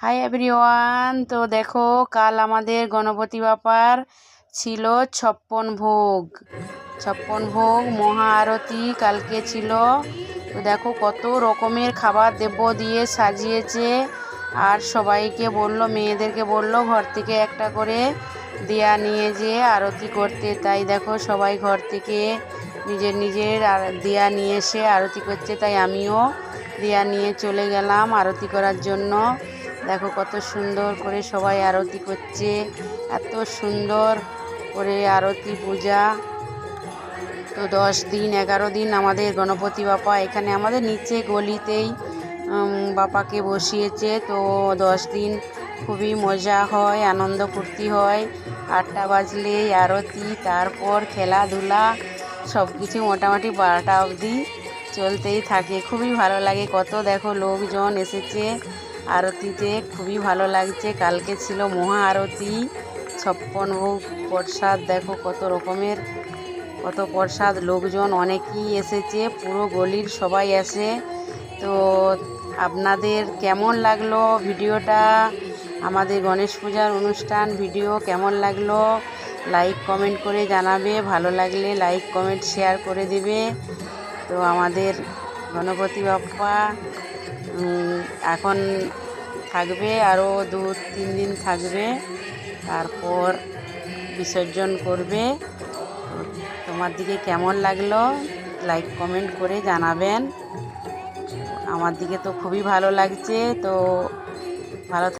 Hi everyone. তো দেখো, কাল আমাদের গণপতি বাপার ছিল 56 ভোগ মহা আরতি কালকে ছিল। তো দেখো কত রকমের খাবার দেব্য দিয়ে সাজিয়েছে, আর সবাইকে বললো, মেয়েদেরকে বললো ঘর থেকে একটা করে দিয়া নিয়ে যেয়ে আরতি করতে। তাই দেখো সবাই ঘর থেকে নিজের নিজের দিয়া নিয়ে এসে আরতি করছে, তাই আমিও দিয়া নিয়ে চলে গেলাম আরতি করার জন্য। দেখো কত সুন্দর করে সবাই আরতি করছে, এত সুন্দর করে আরতি পূজা। তো 10 দিন 11 দিন আমাদের গণপতি বাপা এখানে আমাদের নিচে গলিতেই বাপাকে বসিয়েছে। তো 10 দিন খুবই মজা হয়, আনন্দ ফুর্তি হয়। 8টা বাজলেই আরতি, তারপর খেলাধুলা, সব কিছু মোটামুটি 12টা অবধি চলতেই থাকে। খুবই ভালো লাগে। কত দেখো লোকজন এসেছে আরতিতে, খুবই ভালো লাগছে। কালকে ছিল মহা আরতি, 56 ভোগ প্রসাদ। দেখো কত রকমের কত প্রসাদ, লোকজন অনেকেই এসেছে, পুরো গলির সবাই আসে। তো আপনাদের কেমন লাগলো ভিডিওটা, আমাদের গণেশ পূজার অনুষ্ঠান ভিডিও কেমন লাগলো লাইক কমেন্ট করে জানাবে। ভালো লাগলে লাইক কমেন্ট শেয়ার করে দেবে। তো আমাদের গণপতি বাপ্পা এখন থাকবে, আরও 2-3 দিন থাকবে, তারপর বিসর্জন করবে। তোমার দিকে কেমন লাগলো লাইক কমেন্ট করে জানাবেন। আমার দিকে তো খুবই ভালো লাগছে। তো ভালো